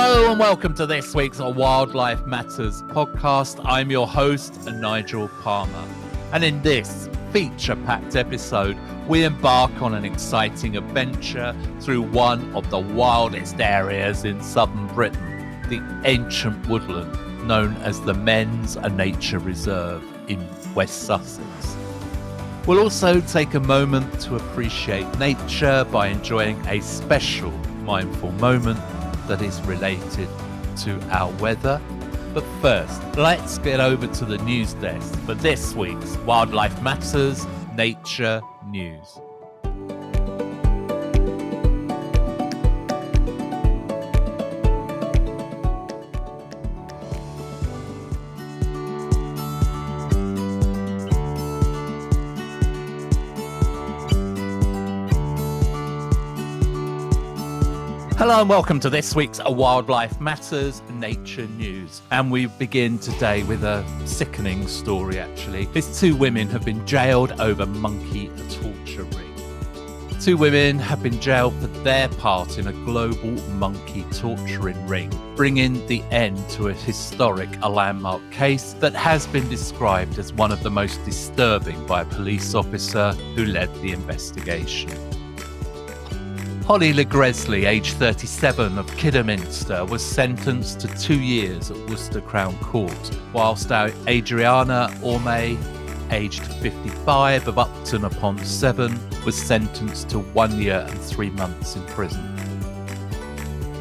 Hello and welcome to this week's Wildlife Matters podcast. I'm your host, Nigel Palmer. And in this feature-packed episode, we embark on an exciting adventure through one of the wildest areas in southern Britain, the ancient woodland known as the Men's Nature Reserve in West Sussex. We'll also take a moment to appreciate nature by enjoying a special mindful moment that is related to our weather. But first, let's get over to the news desk for this week's Wildlife Matters Nature News. Hello and welcome to this week's Wildlife Matters Nature News. And we begin today with a sickening story, actually. These two women have been jailed over monkey torture ring. Two women have been jailed for their part in a global monkey torturing ring, bringing the end to a historic landmark case that has been described as one of the most disturbing by a police officer who led the investigation. Holly LeGresley, aged 37, of Kidderminster, was sentenced to 2 years at Worcester Crown Court, whilst Adriana Orme, aged 55, of Upton-upon-Severn, was sentenced to 1 year and 3 months in prison.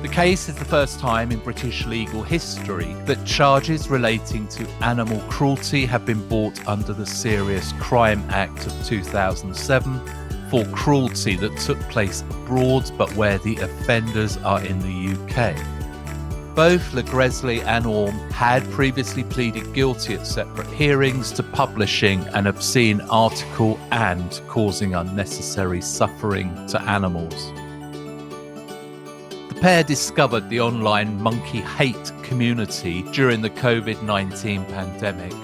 The case is the first time in British legal history that charges relating to animal cruelty have been brought under the Serious Crime Act of 2007, for cruelty that took place abroad but where the offenders are in the UK. Both LeGresley and Orme had previously pleaded guilty at separate hearings to publishing an obscene article and causing unnecessary suffering to animals. The pair discovered the online monkey hate community during the COVID-19 pandemic.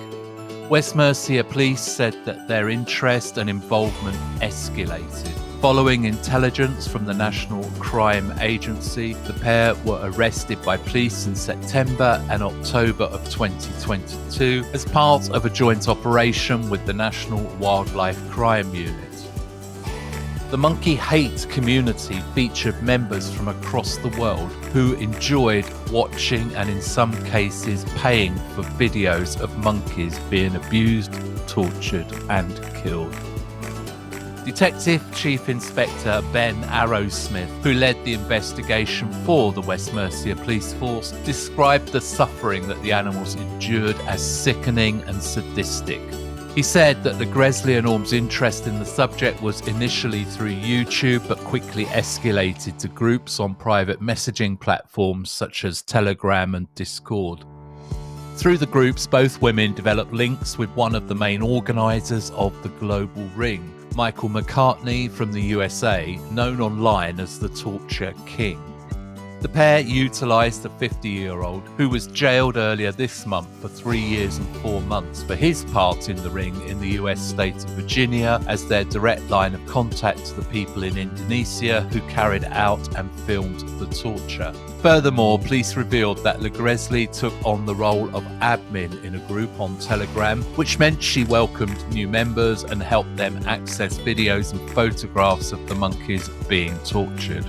West Mercia Police said that their interest and involvement escalated. Following intelligence from the National Crime Agency, the pair were arrested by police in September and October of 2022 as part of a joint operation with the National Wildlife Crime Unit. The monkey hate community featured members from across the world who enjoyed watching and in some cases paying for videos of monkeys being abused, tortured and killed. Detective Chief Inspector Ben Arrowsmith, who led the investigation for the West Mercia Police Force, described the suffering that the animals endured as sickening and sadistic. He said that LeGresley and Orme's interest in the subject was initially through YouTube, but quickly escalated to groups on private messaging platforms such as Telegram and Discord. Through the groups, both women developed links with one of the main organisers of the Global Ring, Michael McCartney from the USA, known online as the Torture King. The pair utilised a 50-year-old who was jailed earlier this month for 3 years and 4 months for his part in the ring in the US state of Virginia as their direct line of contact to the people in Indonesia who carried out and filmed the torture. Furthermore, police revealed that LeGresley took on the role of admin in a group on Telegram, which meant she welcomed new members and helped them access videos and photographs of the monkeys being tortured.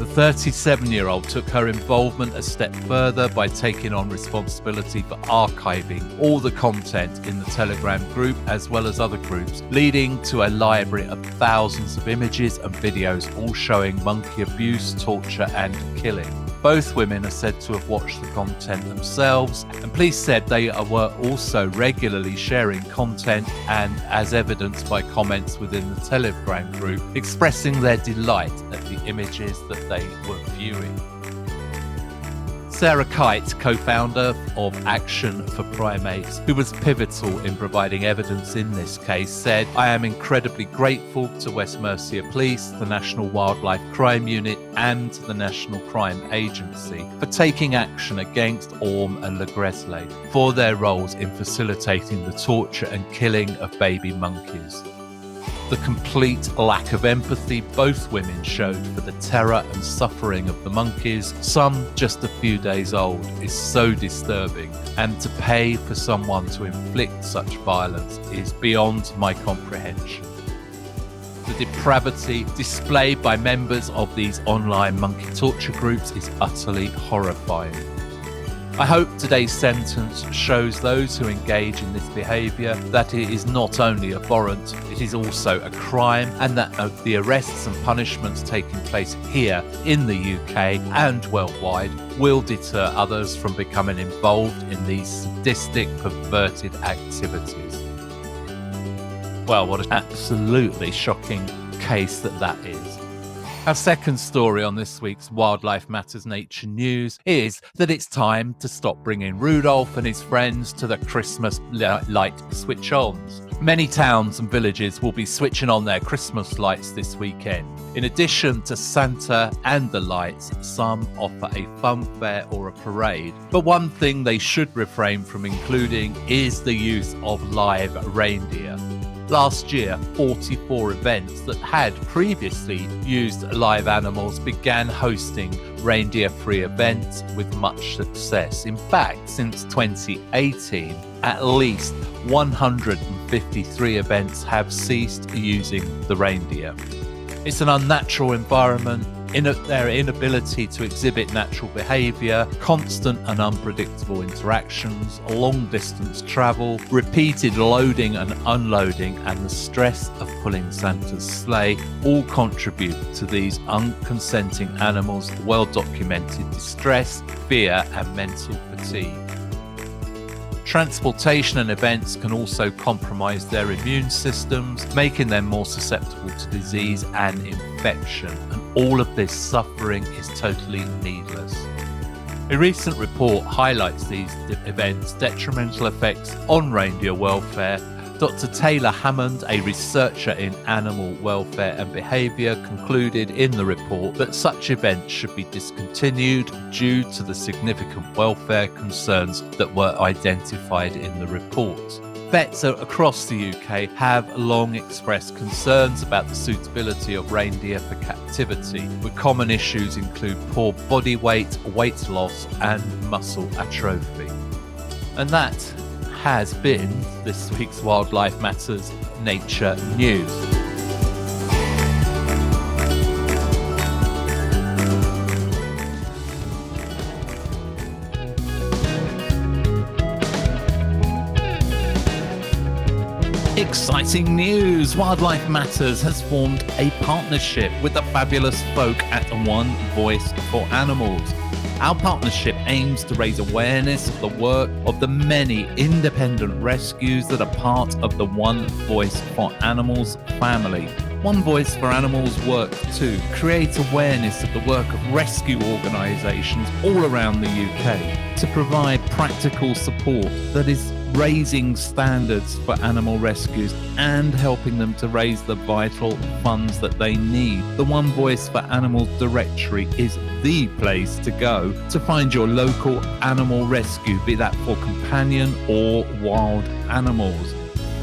The 37-year-old took her involvement a step further by taking on responsibility for archiving all the content in the Telegram group as well as other groups, leading to a library of thousands of images and videos all showing monkey abuse, torture and killing. Both women are said to have watched the content themselves, and police said they were also regularly sharing content and, as evidenced by comments within the Telegram group, expressing their delight at the images that they were viewing. Sarah Kite, co-founder of Action for Primates, who was pivotal in providing evidence in this case, said, "I am incredibly grateful to West Mercia Police, the National Wildlife Crime Unit and the National Crime Agency for taking action against Orme and LeGresley for their roles in facilitating the torture and killing of baby monkeys. The complete lack of empathy both women showed for the terror and suffering of the monkeys, some just a few days old, is so disturbing, and to pay for someone to inflict such violence is beyond my comprehension. The depravity displayed by members of these online monkey torture groups is utterly horrifying. I hope today's sentence shows those who engage in this behaviour that it is not only abhorrent, it is also a crime, and that the arrests and punishments taking place here in the UK and worldwide will deter others from becoming involved in these sadistic, perverted activities. Well, what an absolutely shocking case that is. Our second story on this week's Wildlife Matters Nature News is that it's time to stop bringing Rudolph and his friends to the Christmas light switch-ons. Many towns and villages will be switching on their Christmas lights this weekend. In addition to Santa and the lights, some offer a fun fair or a parade. But one thing they should refrain from including is the use of live reindeer. Last year, 44 events that had previously used live animals began hosting reindeer-free events with much success. In fact, since 2018, at least 153 events have ceased using the reindeer. It's an unnatural environment, their inability to exhibit natural behaviour, constant and unpredictable interactions, long-distance travel, repeated loading and unloading, and the stress of pulling Santa's sleigh all contribute to these unconsenting animals' well-documented distress, fear and mental fatigue. Transportation and events can also compromise their immune systems, making them more susceptible to disease and infection. And all of this suffering is totally needless. A recent report highlights these events' detrimental effects on reindeer welfare. Dr. Taylor Hammond, a researcher in animal welfare and behaviour, concluded in the report that such events should be discontinued due to the significant welfare concerns that were identified in the report. Vets across the UK have long expressed concerns about the suitability of reindeer for captivity, with common issues include poor body weight, weight loss and muscle atrophy. And that has been this week's Wildlife Matters Nature News. Exciting news! Wildlife Matters has formed a partnership with the fabulous folk at One Voice for Animals. Our partnership aims to raise awareness of the work of the many independent rescues that are part of the One Voice for Animals family. One Voice for Animals work to create awareness of the work of rescue organisations all around the UK, to provide practical support that is raising standards for animal rescues and helping them to raise the vital funds that they need. The One Voice for Animals directory is the place to go to find your local animal rescue, be that for companion or wild animals.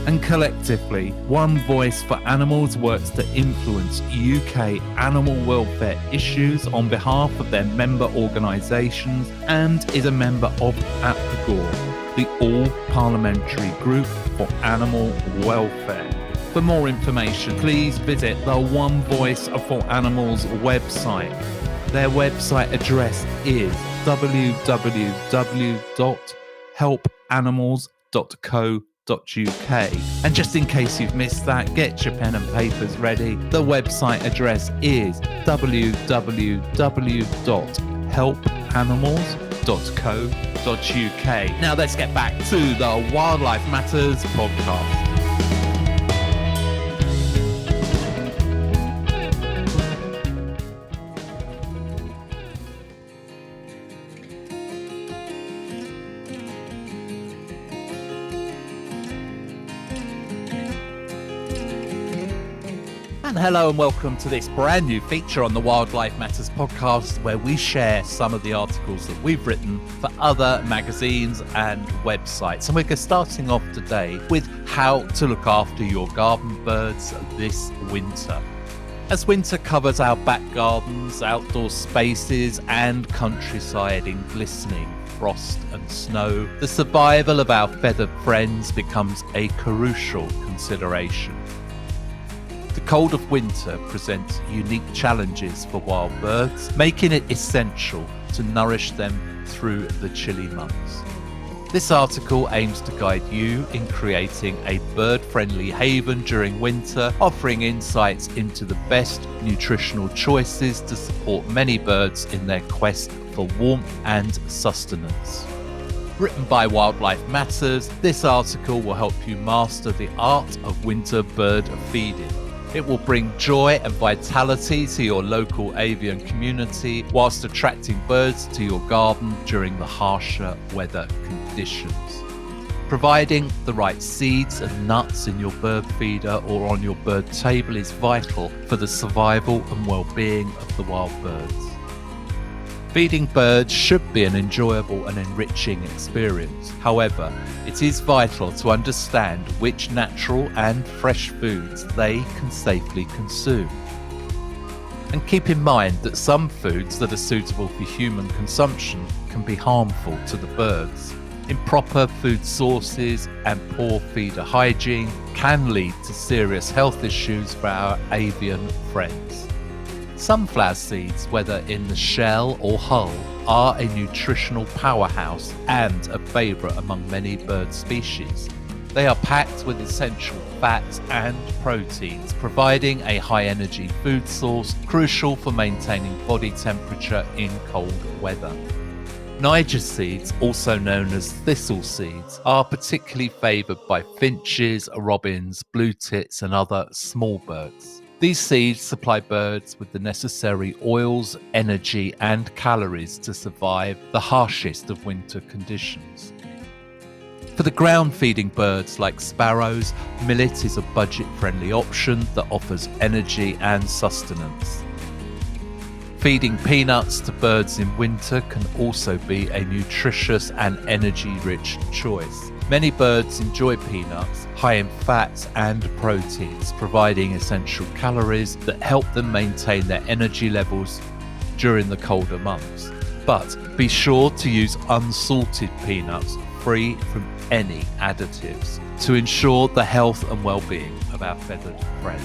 And collectively, One Voice for Animals works to influence UK animal welfare issues on behalf of their member organisations and is a member of APGOR, the All-Parliamentary Group for Animal Welfare. For more information, please visit the One Voice for Animals website. Their website address is www.helpanimals.co.uk. And just in case you've missed that, get your pen and papers ready. The website address is www.helpanimals.co.uk. Now let's get back to the Wildlife Matters podcast. And hello and welcome to this brand new feature on the Wildlife Matters podcast, where we share some of the articles that we've written for other magazines and websites. And we're starting off today with how to look after your garden birds this winter. As winter covers our back gardens, outdoor spaces and countryside in glistening frost and snow, the survival of our feathered friends becomes a crucial consideration. The cold of winter presents unique challenges for wild birds, making it essential to nourish them through the chilly months. This article aims to guide you in creating a bird-friendly haven during winter, offering insights into the best nutritional choices to support many birds in their quest for warmth and sustenance. Written by Wildlife Matters, this article will help you master the art of winter bird feeding. It will bring joy and vitality to your local avian community whilst attracting birds to your garden during the harsher weather conditions. Providing the right seeds and nuts in your bird feeder or on your bird table is vital for the survival and well-being of the wild birds. Feeding birds should be an enjoyable and enriching experience. However, it is vital to understand which natural and fresh foods they can safely consume. And keep in mind that some foods that are suitable for human consumption can be harmful to the birds. Improper food sources and poor feeder hygiene can lead to serious health issues for our avian friends. Sunflower seeds, whether in the shell or hull, are a nutritional powerhouse and a favourite among many bird species. They are packed with essential fats and proteins, providing a high-energy food source crucial for maintaining body temperature in cold weather. Niger seeds, also known as thistle seeds, are particularly favoured by finches, robins, blue tits and other small birds. These seeds supply birds with the necessary oils, energy and calories to survive the harshest of winter conditions. For the ground-feeding birds like sparrows, millet is a budget-friendly option that offers energy and sustenance. Feeding peanuts to birds in winter can also be a nutritious and energy-rich choice. Many birds enjoy peanuts, high in fats and proteins, providing essential calories that help them maintain their energy levels during the colder months. But be sure to use unsalted peanuts free from any additives to ensure the health and well-being of our feathered friends.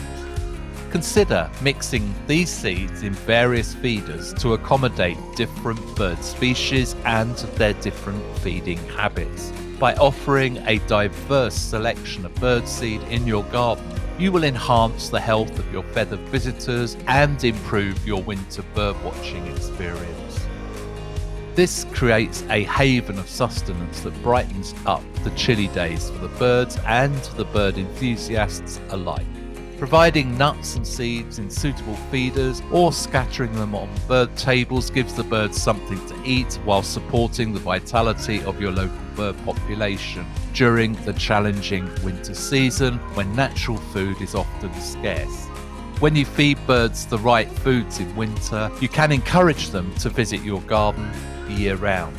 Consider mixing these seeds in various feeders to accommodate different bird species and their different feeding habits. By offering a diverse selection of birdseed in your garden, you will enhance the health of your feathered visitors and improve your winter birdwatching experience. This creates a haven of sustenance that brightens up the chilly days for the birds and the bird enthusiasts alike. Providing nuts and seeds in suitable feeders or scattering them on bird tables gives the birds something to eat while supporting the vitality of your local bird population during the challenging winter season when natural food is often scarce. When you feed birds the right foods in winter, you can encourage them to visit your garden year-round.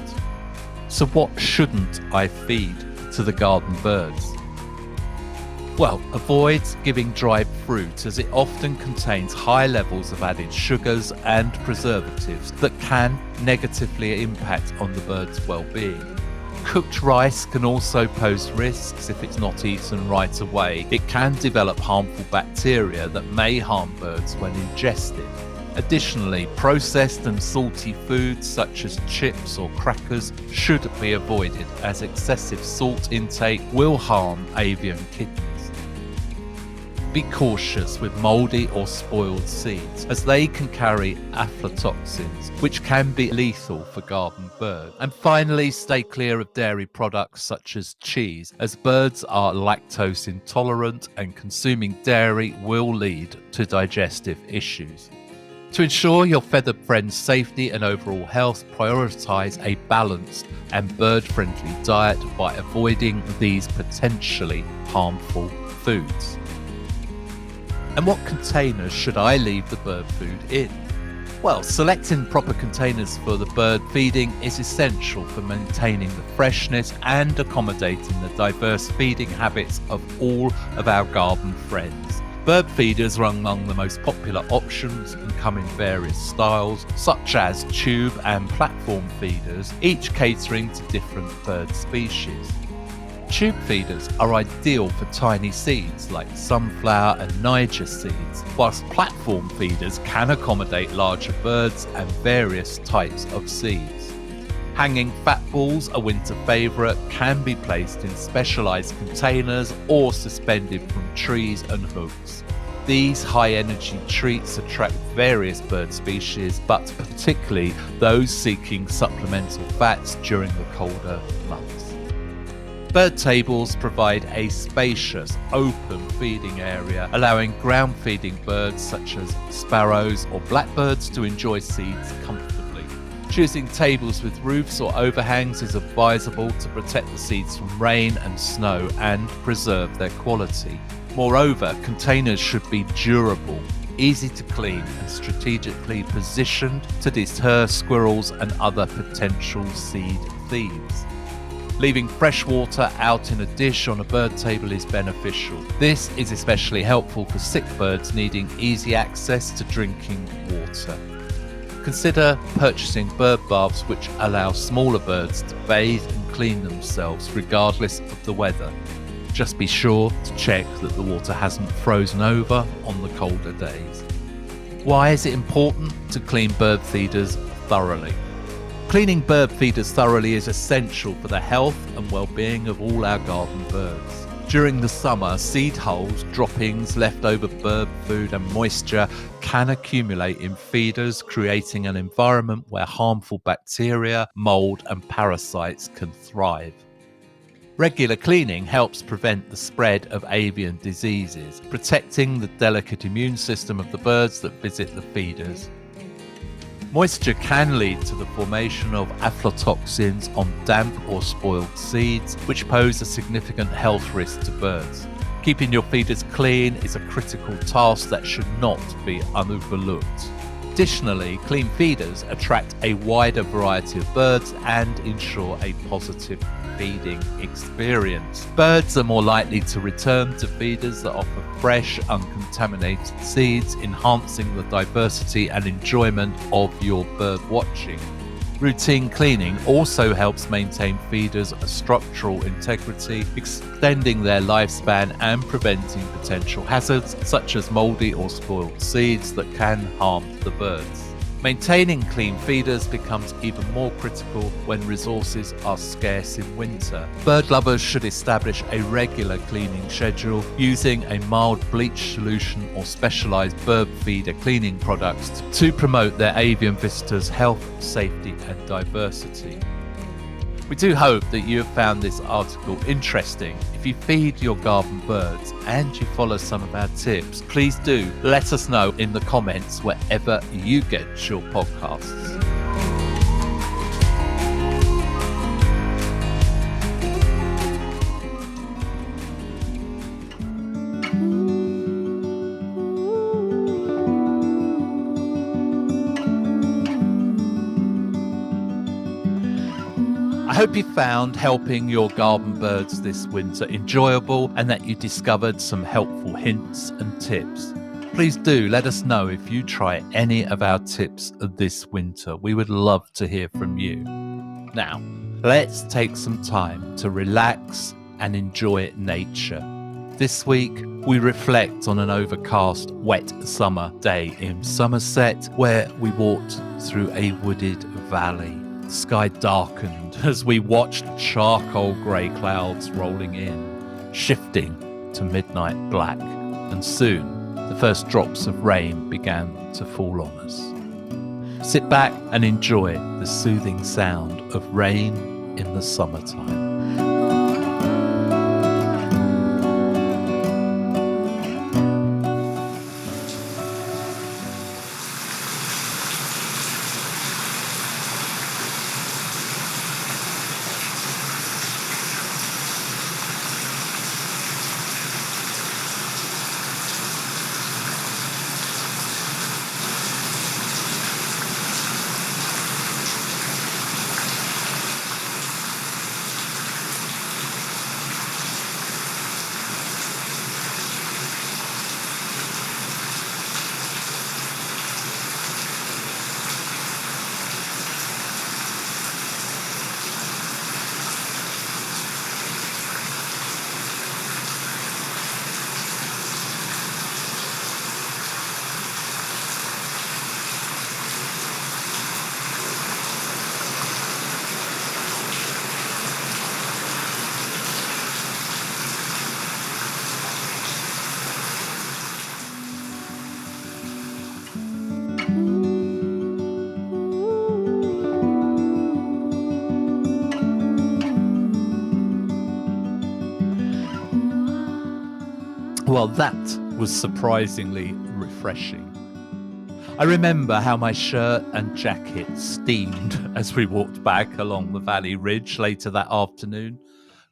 So what shouldn't I feed to the garden birds? Well, avoid giving dried fruit as it often contains high levels of added sugars and preservatives that can negatively impact on the bird's well-being. Cooked rice can also pose risks if it's not eaten right away. It can develop harmful bacteria that may harm birds when ingested. Additionally, processed and salty foods such as chips or crackers should be avoided as excessive salt intake will harm avian kittens. Be cautious with mouldy or spoiled seeds, as they can carry aflatoxins, which can be lethal for garden birds. And finally, stay clear of dairy products such as cheese, as birds are lactose intolerant and consuming dairy will lead to digestive issues. To ensure your feathered friend's safety and overall health, prioritise a balanced and bird-friendly diet by avoiding these potentially harmful foods. And what containers should I leave the bird food in? Well, selecting proper containers for the bird feeding is essential for maintaining the freshness and accommodating the diverse feeding habits of all of our garden friends. Bird feeders are among the most popular options and come in various styles, such as tube and platform feeders, each catering to different bird species. Tube feeders are ideal for tiny seeds like sunflower and Niger seeds, whilst platform feeders can accommodate larger birds and various types of seeds. Hanging fat balls, a winter favourite, can be placed in specialised containers or suspended from trees and hooks. These high-energy treats attract various bird species, but particularly those seeking supplemental fats during the colder months. Bird tables provide a spacious, open feeding area, allowing ground-feeding birds such as sparrows or blackbirds to enjoy seeds comfortably. Choosing tables with roofs or overhangs is advisable to protect the seeds from rain and snow and preserve their quality. Moreover, containers should be durable, easy to clean and strategically positioned to deter squirrels and other potential seed thieves. Leaving fresh water out in a dish on a bird table is beneficial. This is especially helpful for sick birds needing easy access to drinking water. Consider purchasing bird baths which allow smaller birds to bathe and clean themselves regardless of the weather. Just be sure to check that the water hasn't frozen over on the colder days. Why is it important to clean bird feeders thoroughly? Cleaning bird feeders thoroughly is essential for the health and well-being of all our garden birds. During the summer, seed hulls, droppings, leftover bird food and moisture can accumulate in feeders, creating an environment where harmful bacteria, mold and parasites can thrive. Regular cleaning helps prevent the spread of avian diseases, protecting the delicate immune system of the birds that visit the feeders. Moisture can lead to the formation of aflatoxins on damp or spoiled seeds, which pose a significant health risk to birds. Keeping your feeders clean is a critical task that should not be overlooked. Additionally, clean feeders attract a wider variety of birds and ensure a positive feeding experience. Birds are more likely to return to feeders that offer fresh, uncontaminated seeds, enhancing the diversity and enjoyment of your bird watching. Routine cleaning also helps maintain feeders' structural integrity, extending their lifespan and preventing potential hazards such as moldy or spoiled seeds that can harm the birds. Maintaining clean feeders becomes even more critical when resources are scarce in winter. Bird lovers should establish a regular cleaning schedule using a mild bleach solution or specialised bird feeder cleaning products to promote their avian visitors' health, safety and diversity. We do hope that you have found this article interesting. If you feed your garden birds and you follow some of our tips, please do let us know in the comments wherever you get your podcasts. I hope you found helping your garden birds this winter enjoyable and that you discovered some helpful hints and tips. Please do let us know if you try any of our tips this winter. We would love to hear from you. Now, let's take some time to relax and enjoy nature. This week, we reflect on an overcast, wet summer day in Somerset where we walked through a wooded valley. The sky darkened as we watched charcoal grey clouds rolling in, shifting to midnight black, and soon the first drops of rain began to fall on us. Sit back and enjoy the soothing sound of rain in the summertime. Well, that was surprisingly refreshing. I remember how my shirt and jacket steamed as we walked back along the valley ridge later that afternoon,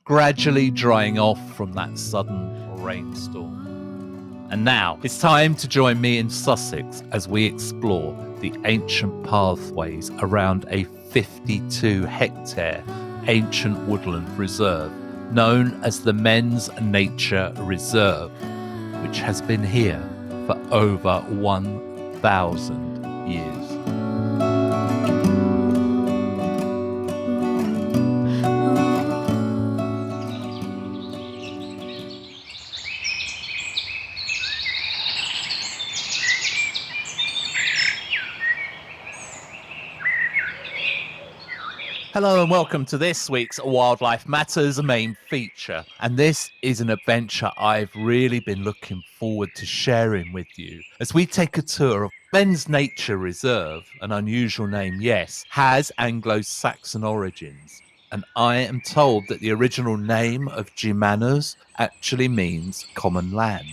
gradually drying off from that sudden rainstorm. And now it's time to join me in Sussex as we explore the ancient pathways around a 52-hectare ancient woodland reserve known as the Men's Nature Reserve, which has been here for over 1,000 years. Hello and welcome to this week's Wildlife Matters main feature. And this is an adventure I've really been looking forward to sharing with you as we take a tour of Men's Nature Reserve. An unusual name, yes, has Anglo-Saxon origins. And I am told that the original name of Germanus actually means common land.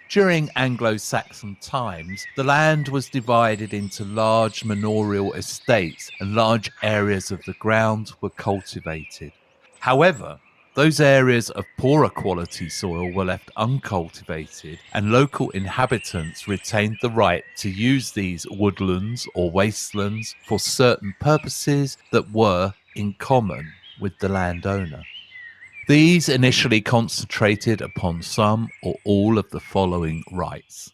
During Anglo-Saxon times, the land was divided into large manorial estates and large areas of the ground were cultivated. However, those areas of poorer quality soil were left uncultivated and local inhabitants retained the right to use these woodlands or wastelands for certain purposes that were in common with the landowner. These initially concentrated upon some or all of the following rights: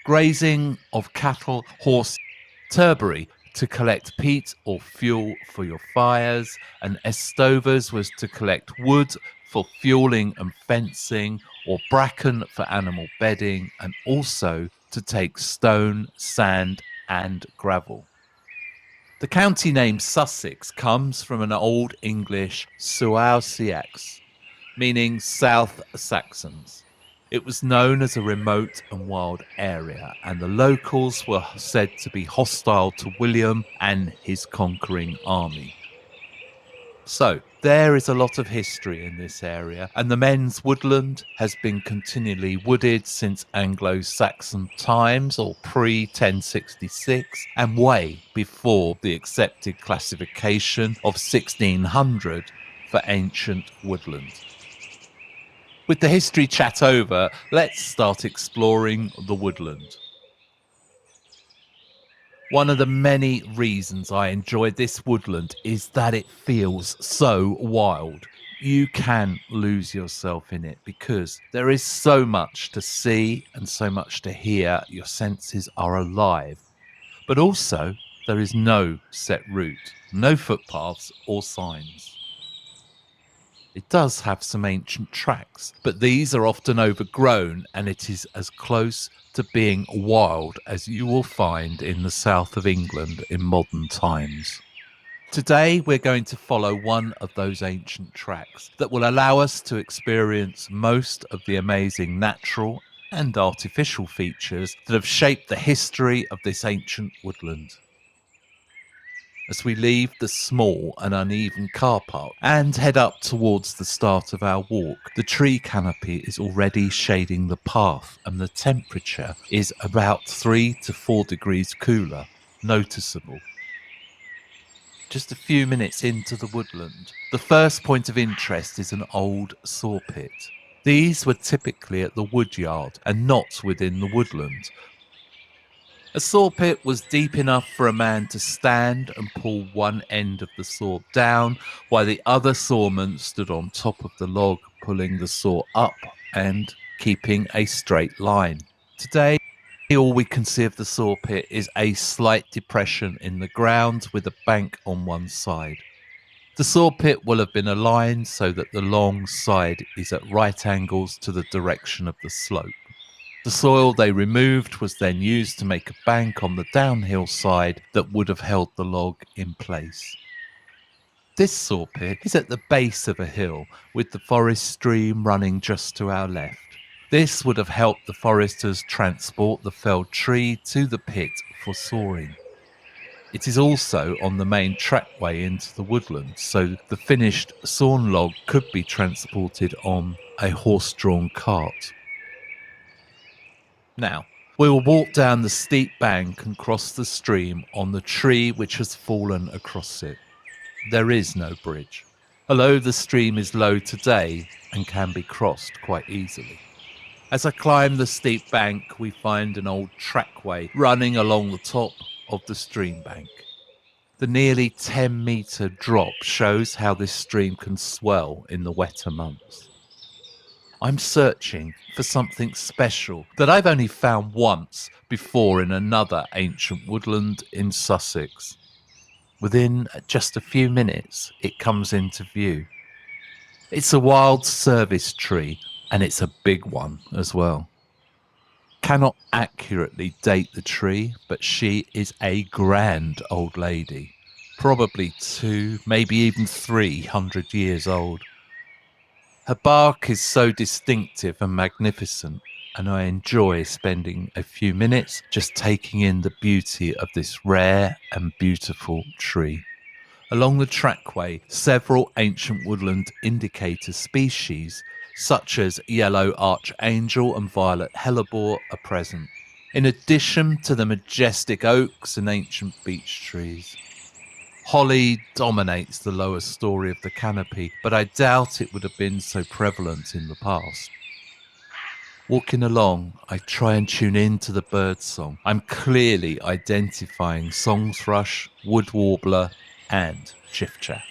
grazing of cattle, horse, turbary to collect peat or fuel for your fires, and estovers was to collect wood for fueling and fencing, or bracken for animal bedding, and also to take stone, sand, and gravel. The county name Sussex comes from an Old English Suausiax, meaning South Saxons. It was known as a remote and wild area, and the locals were said to be hostile to William and his conquering army. So, there is a lot of history in this area, and the men's woodland has been continually wooded since Anglo-Saxon times or pre-1066 and way before the accepted classification of 1600 for ancient woodland. With the history chat over, let's start exploring the woodland. One of the many reasons I enjoy this woodland is that it feels so wild. You can lose yourself in it because there is so much to see and so much to hear. Your senses are alive. But also, there is no set route, no footpaths or signs. It does have some ancient tracks, but these are often overgrown, and it is as close to being wild as you will find in the south of England in modern times. Today we're going to follow one of those ancient tracks that will allow us to experience most of the amazing natural and artificial features that have shaped the history of this ancient woodland. As we leave the small and uneven car park and head up towards the start of our walk, the tree canopy is already shading the path and the temperature is about 3 to 4 degrees cooler, noticeable. Just a few minutes into the woodland, the first point of interest is an old saw pit. These were typically at the woodyard and not within the woodland. A saw pit was deep enough for a man to stand and pull one end of the saw down, while the other sawman stood on top of the log, pulling the saw up and keeping a straight line. Today, all we can see of the saw pit is a slight depression in the ground with a bank on one side. The saw pit will have been aligned so that the long side is at right angles to the direction of the slope. The soil they removed was then used to make a bank on the downhill side that would have held the log in place. This saw pit is at the base of a hill with the forest stream running just to our left. This would have helped the foresters transport the felled tree to the pit for sawing. It is also on the main trackway into the woodland, so the finished sawn log could be transported on a horse-drawn cart. Now, we will walk down the steep bank and cross the stream on the tree which has fallen across it. There is no bridge, although the stream is low today and can be crossed quite easily. As I climb the steep bank, we find an old trackway running along the top of the stream bank. The nearly 10-metre drop shows how this stream can swell in the wetter months. I'm searching for something special that I've only found once before in another ancient woodland in Sussex. Within just a few minutes, it comes into view. It's a wild service tree, and it's a big one as well. Cannot accurately date the tree, but she is a grand old lady, probably 2, maybe even 300 years old. Her bark is so distinctive and magnificent, and I enjoy spending a few minutes just taking in the beauty of this rare and beautiful tree. Along the trackway, several ancient woodland indicator species, such as yellow archangel and violet hellebore, are present, in addition to the majestic oaks and ancient beech trees. Holly dominates the lower story of the canopy, but I doubt it would have been so prevalent in the past. Walking along, I try and tune in to the birdsong. I'm clearly identifying song thrush, wood warbler, and chiffchaff.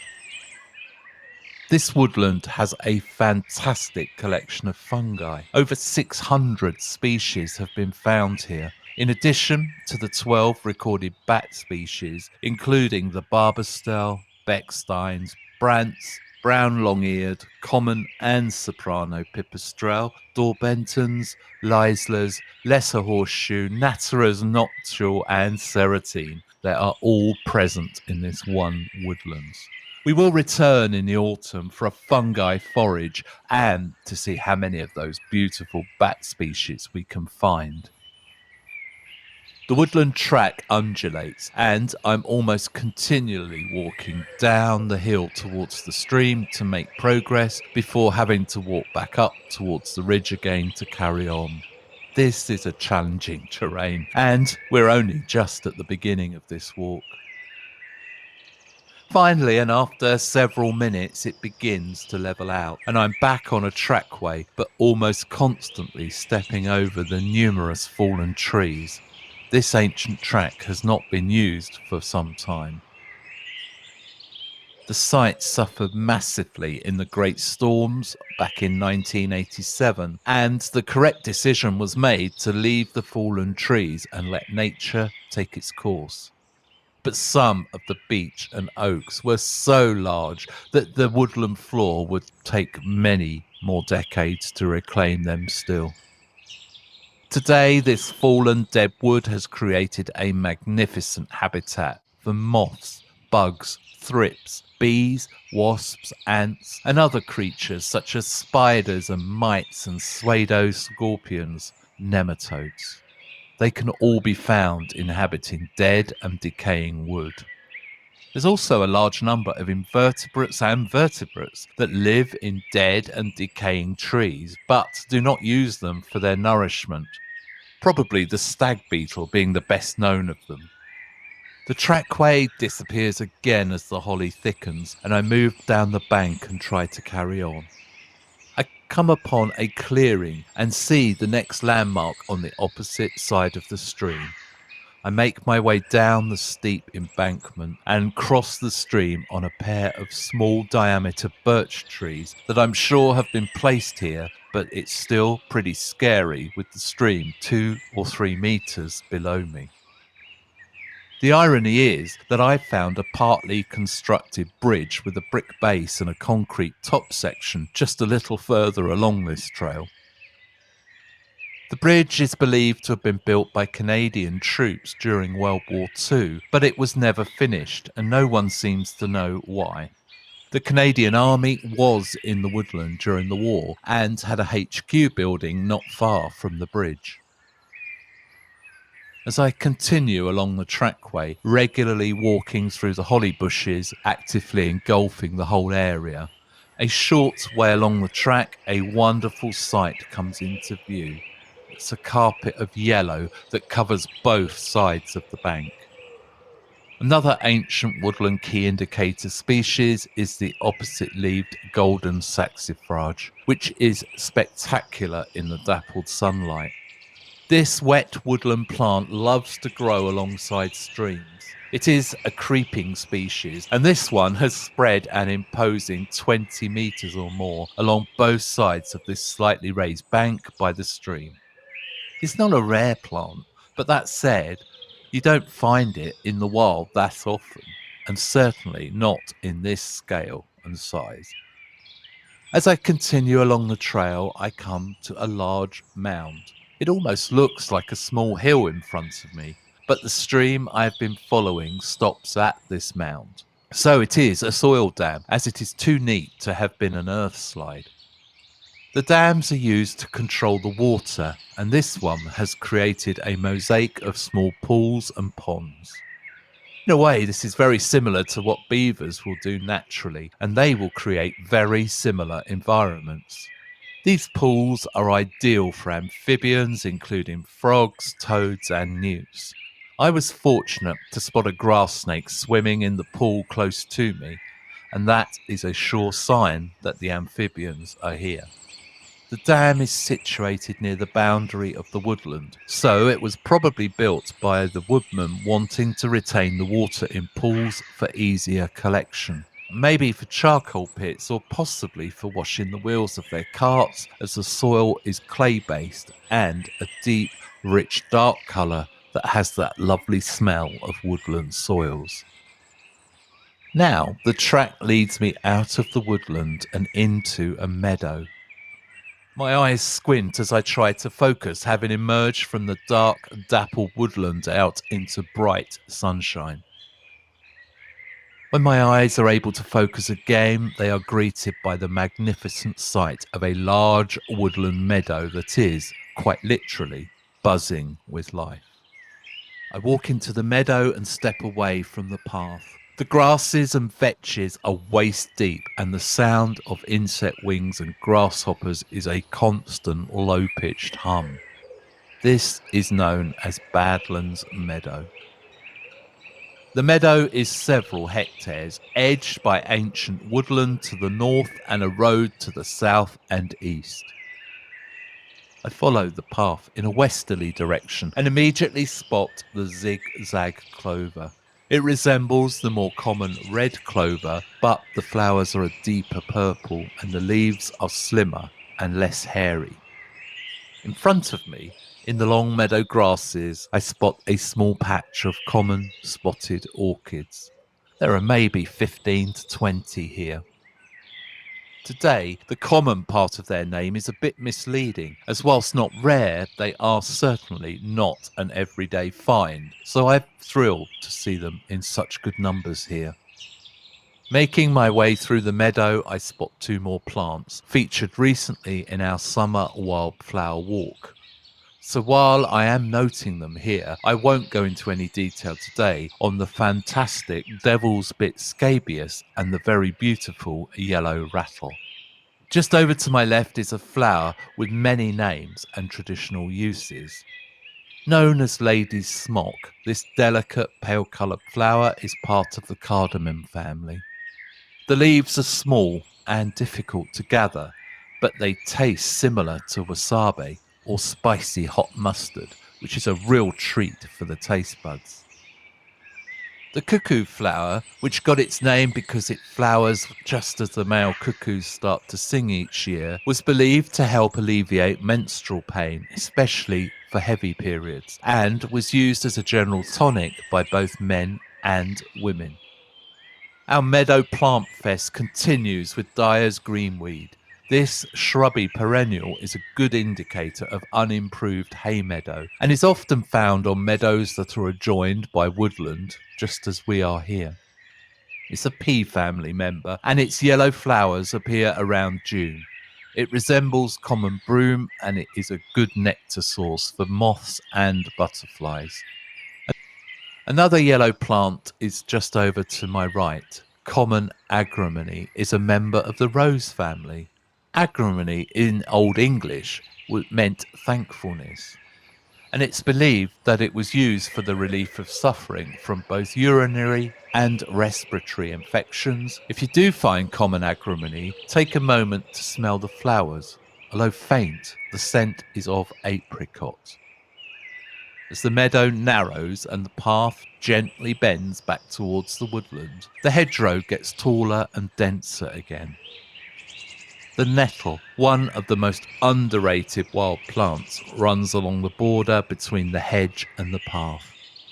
This woodland has a fantastic collection of fungi. Over 600 species have been found here, in addition to the 12 recorded bat species, including the barbastelle, bechsteins, brants, brown long-eared, common and soprano pipistrelle, daurbentons, liselers, lesser horseshoe, natteras noctule and serotine. They are all present in this one woodland. We will return in the autumn for a fungi forage and to see how many of those beautiful bat species we can find. The woodland track undulates, and I'm almost continually walking down the hill towards the stream to make progress before having to walk back up towards the ridge again to carry on. This is a challenging terrain, and we're only just at the beginning of this walk. Finally, and after several minutes, it begins to level out, and I'm back on a trackway, but almost constantly stepping over the numerous fallen trees. This ancient track has not been used for some time. The site suffered massively in the Great Storms back in 1987, and the correct decision was made to leave the fallen trees and let nature take its course. But some of the beech and oaks were so large that the woodland floor would take many more decades to reclaim them still. Today, this fallen dead wood has created a magnificent habitat for moths, bugs, thrips, bees, wasps, ants, and other creatures such as spiders and mites and pseudo-scorpions, nematodes. They can all be found inhabiting dead and decaying wood. There's also a large number of invertebrates and vertebrates that live in dead and decaying trees, but do not use them for their nourishment, probably the stag beetle being the best known of them. The trackway disappears again as the holly thickens, and I move down the bank and try to carry on. I come upon a clearing and see the next landmark on the opposite side of the stream. I make my way down the steep embankment and cross the stream on a pair of small diameter birch trees that I'm sure have been placed here, but it's still pretty scary with the stream 2 or 3 meters below me. The irony is that I found a partly constructed bridge with a brick base and a concrete top section just a little further along this trail. The bridge is believed to have been built by Canadian troops during World War II, but it was never finished, and no one seems to know why. The Canadian Army was in the woodland during the war and had a HQ building not far from the bridge. As I continue along the trackway, regularly walking through the holly bushes, actively engulfing the whole area, a short way along the track, a wonderful sight comes into view. It's a carpet of yellow that covers both sides of the bank. Another ancient woodland key indicator species is the opposite-leaved golden saxifrage, which is spectacular in the dappled sunlight. This wet woodland plant loves to grow alongside streams. It is a creeping species, and this one has spread an imposing 20 metres or more along both sides of this slightly raised bank by the stream. It's not a rare plant, but that said, you don't find it in the wild that often, and certainly not in this scale and size. As I continue along the trail, I come to a large mound. It almost looks like a small hill in front of me, but the stream I have been following stops at this mound. So it is a soil dam, as it is too neat to have been an earth slide. The dams are used to control the water, and this one has created a mosaic of small pools and ponds. In a way, this is very similar to what beavers will do naturally, and they will create very similar environments. These pools are ideal for amphibians, including frogs, toads, and newts. I was fortunate to spot a grass snake swimming in the pool close to me, and that is a sure sign that the amphibians are here. The dam is situated near the boundary of the woodland, so it was probably built by the woodmen wanting to retain the water in pools for easier collection. Maybe for charcoal pits, or possibly for washing the wheels of their carts, as the soil is clay-based and a deep, rich, dark colour that has that lovely smell of woodland soils. Now, the track leads me out of the woodland and into a meadow. My eyes squint as I try to focus, having emerged from the dark, dappled woodland out into bright sunshine. When my eyes are able to focus again, they are greeted by the magnificent sight of a large woodland meadow that is, quite literally, buzzing with life. I walk into the meadow and step away from the path. The grasses and vetches are waist deep, and the sound of insect wings and grasshoppers is a constant low-pitched hum. This is known as Badlands Meadow. The meadow is several hectares, edged by ancient woodland to the north and a road to the south and east. I follow the path in a westerly direction and immediately spot the zigzag clover. It resembles the more common red clover, but the flowers are a deeper purple and the leaves are slimmer and less hairy. In front of me, in the long meadow grasses, I spot a small patch of common spotted orchids. There are maybe 15 to 20 here. Today, the common part of their name is a bit misleading, as whilst not rare, they are certainly not an everyday find, so I'm thrilled to see them in such good numbers here. Making my way through the meadow, I spot two more plants, featured recently in our summer wildflower walk. So while I am noting them here, I won't go into any detail today on the fantastic devil's bit scabious and the very beautiful yellow rattle. Just over to my left is a flower with many names and traditional uses. Known as lady's smock, this delicate pale-coloured flower is part of the cardamom family. The leaves are small and difficult to gather, but they taste similar to wasabi or spicy hot mustard, which is a real treat for the taste buds. The cuckoo flower, which got its name because it flowers just as the male cuckoos start to sing each year, was believed to help alleviate menstrual pain, especially for heavy periods, and was used as a general tonic by both men and women. Our meadow plant fest continues with Dyer's greenweed. This shrubby perennial is a good indicator of unimproved hay meadow and is often found on meadows that are adjoined by woodland, just as we are here. It's a pea family member and its yellow flowers appear around June. It resembles common broom and it is a good nectar source for moths and butterflies. Another yellow plant is just over to my right. Common agrimony is a member of the rose family. Agrimony in Old English meant thankfulness, and it's believed that it was used for the relief of suffering from both urinary and respiratory infections. If you do find common agrimony, take a moment to smell the flowers. Although faint, the scent is of apricot. As the meadow narrows and the path gently bends back towards the woodland, the hedgerow gets taller and denser again. The nettle, one of the most underrated wild plants, runs along the border between the hedge and the path.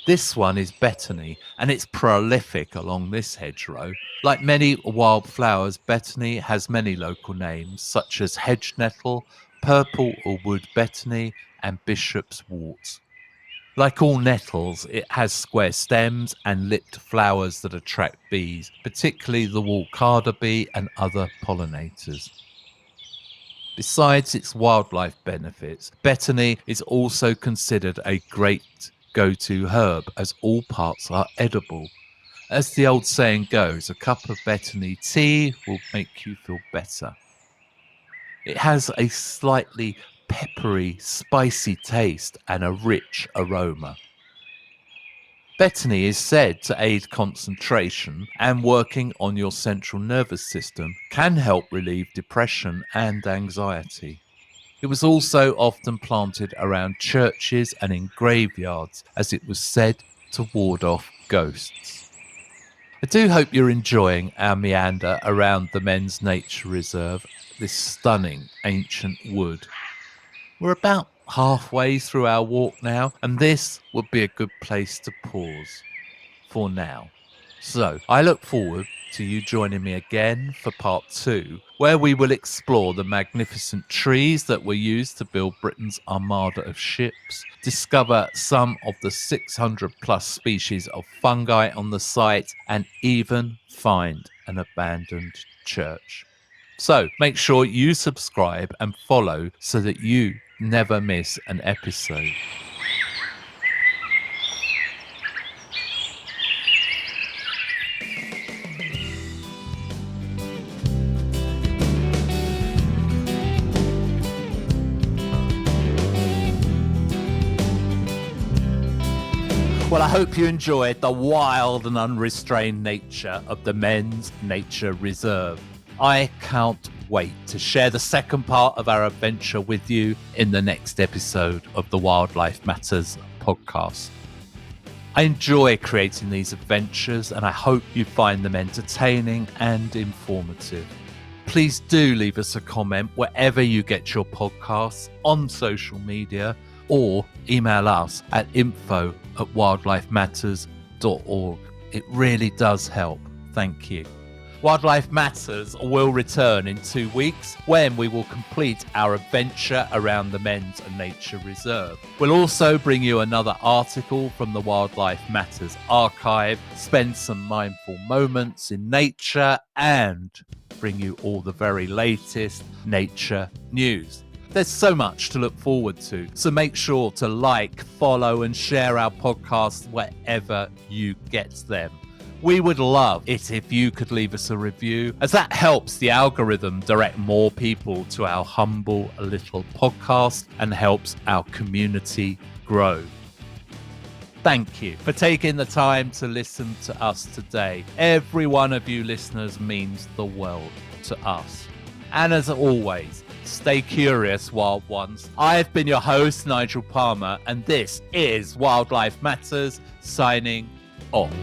This one is betony, and it's prolific along this hedgerow. Like many wildflowers, betony has many local names, such as hedge nettle, purple or wood betony, and bishop's wort. Like all nettles, it has square stems and lipped flowers that attract bees, particularly the walcarda bee and other pollinators. Besides its wildlife benefits, betony is also considered a great go-to herb as all parts are edible. As the old saying goes, a cup of betony tea will make you feel better. It has a slightly peppery, spicy taste and a rich aroma. Betony is said to aid concentration, and working on your central nervous system can help relieve depression and anxiety. It was also often planted around churches and in graveyards, as it was said to ward off ghosts. I do hope you're enjoying our meander around the Men's Nature Reserve, this stunning ancient wood. We're about halfway through our walk now, and this would be a good place to pause for now. So I look forward to you joining me again for part 2, where we will explore the magnificent trees that were used to build Britain's armada of ships, discover some of the 600 plus species of fungi on the site, and even find an abandoned church. So make sure you subscribe and follow so that you never miss an episode. Well, I hope you enjoyed the wild and unrestrained nature of the Men's Nature Reserve. I can't wait to share the second part of our adventure with you in the next episode of the Wildlife Matters podcast. I enjoy creating these adventures and I hope you find them entertaining and informative. Please do leave us a comment wherever you get your podcasts, on social media, or email us at info@wildlifematters.org. It really does help. Thank you. Wildlife Matters will return in 2 weeks when we will complete our adventure around the Men's Nature Reserve. We'll also bring you another article from the Wildlife Matters archive, spend some mindful moments in nature, and bring you all the very latest nature news. There's so much to look forward to, so make sure to like, follow, and share our podcasts wherever you get them. We would love it if you could leave us a review, as that helps the algorithm direct more people to our humble little podcast and helps our community grow. Thank you for taking the time to listen to us today. Every one of you listeners means the world to us. And as always, stay curious, wild ones. I've been your host, Nigel Palmer, and this is Wildlife Matters, signing off.